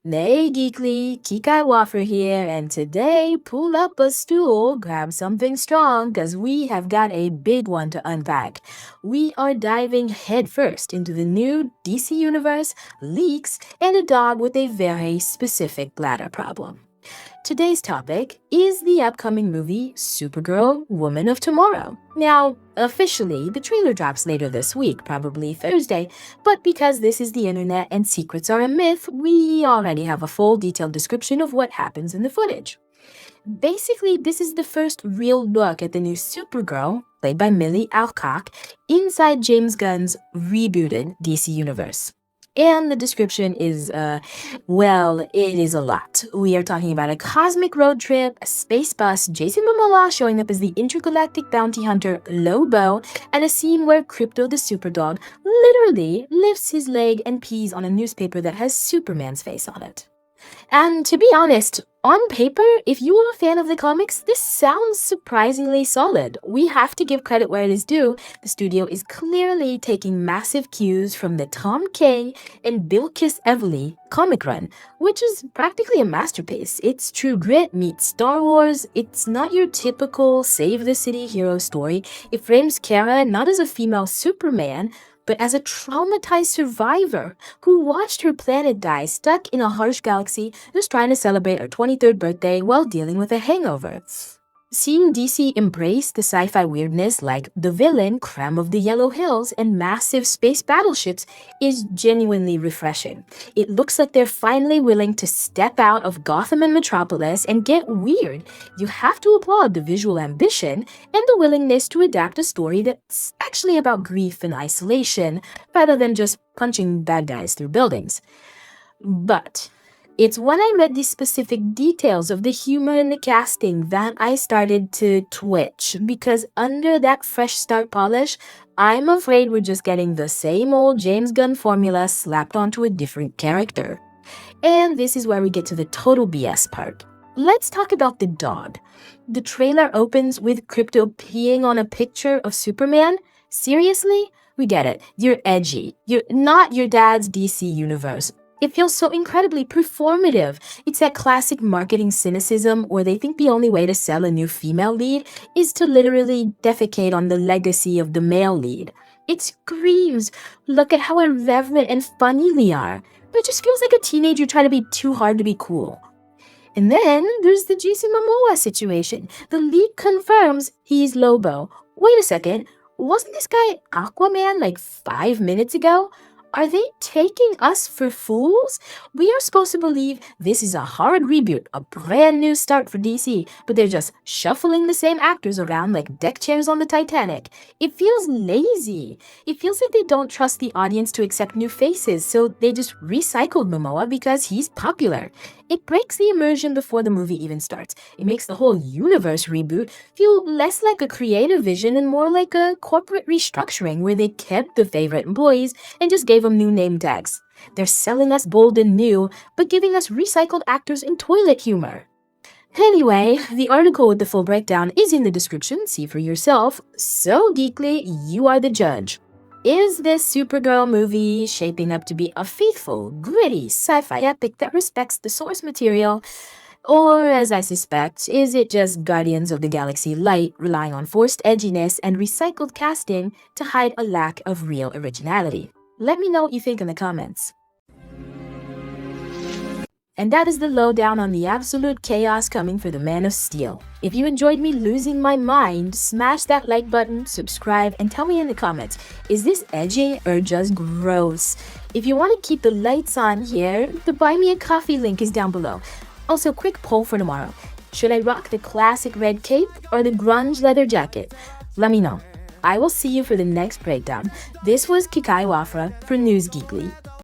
Hey Geekly, Kikai Wafra here, and today pull up a stool, grab something strong, cause we have got a big one to unpack. We are diving headfirst into the new DC Universe, leaks, and a dog with a very specific bladder problem. Today's topic is the upcoming movie Supergirl Woman of Tomorrow. Now, officially, the trailer drops later this week, probably Thursday, but because this is the internet and secrets are a myth, we already have a full detailed description of what happens in the footage. Basically, this is the first real look at the new Supergirl, played by Millie Alcock, inside James Gunn's rebooted DC Universe. And the description is, well, it is a lot. We are talking about a cosmic road trip, a space bus, Jason Momoa showing up as the intergalactic bounty hunter Lobo, and a scene where Crypto the Superdog literally lifts his leg and pees on a newspaper that has Superman's face on it. And to be honest, on paper, if you are a fan of the comics, this sounds surprisingly solid. We have to give credit where it is due. The studio is clearly taking massive cues from the Tom King and Bill Evely comic run, which is practically a masterpiece. It's true grit meets Star Wars. It's not your typical save the city hero story. It frames Kara not as a female Superman, but as a traumatized survivor who watched her planet die stuck in a harsh galaxy just trying to celebrate her 23rd birthday while dealing with a hangover. Seeing DC embrace the sci-fi weirdness like the villain, Creme of the Yellow Hills, and massive space battleships is genuinely refreshing. It looks like they're finally willing to step out of Gotham and Metropolis and get weird. You have to applaud the visual ambition and the willingness to adapt a story that's actually about grief and isolation, rather than just punching bad guys through buildings. But it's when I read the specific details of the humor in the casting that I started to twitch, because under that fresh start polish, I'm afraid we're just getting the same old James Gunn formula slapped onto a different character. And this is where we get to the total BS part. Let's talk about the dog. The trailer opens with Crypto peeing on a picture of Superman. Seriously? We get it. You're edgy. You're not your dad's DC universe. It feels so incredibly performative. It's that classic marketing cynicism where they think the only way to sell a new female lead is to literally defecate on the legacy of the male lead. It screams, look at how irreverent and funny we are. But it just feels like a teenager trying to be too hard to be cool. And then there's the Jason Momoa situation. The leak confirms he's Lobo. Wait a second, wasn't this guy Aquaman like 5 minutes ago? Are they taking us for fools? We are supposed to believe this is a hard reboot, a brand new start for DC, but they're just shuffling the same actors around like deck chairs on the Titanic. It feels lazy. It feels like they don't trust the audience to accept new faces, so they just recycled Momoa because he's popular. It breaks the immersion before the movie even starts. It makes the whole universe reboot feel less like a creative vision and more like a corporate restructuring where they kept the favorite employees and just gave them new name tags. They're selling us bold and new, but giving us recycled actors and toilet humor. Anyway, the article with the full breakdown is in the description, see for yourself. So Geekly, you are the judge. Is this Supergirl movie shaping up to be a faithful, gritty sci-fi epic that respects the source material? Or, as I suspect, is it just Guardians of the Galaxy light relying on forced edginess and recycled casting to hide a lack of real originality? Let me know what you think in the comments. And that is the lowdown on the absolute chaos coming for the Man of Steel. If you enjoyed me losing my mind, smash that like button, subscribe, and tell me in the comments, is this edgy or just gross? If you want to keep the lights on here, the Buy Me a Coffee link is down below. Also, quick poll for tomorrow. Should I rock the classic red cape or the grunge leather jacket? Let me know. I will see you for the next breakdown. This was Kikai Wafra for NewsGeekly.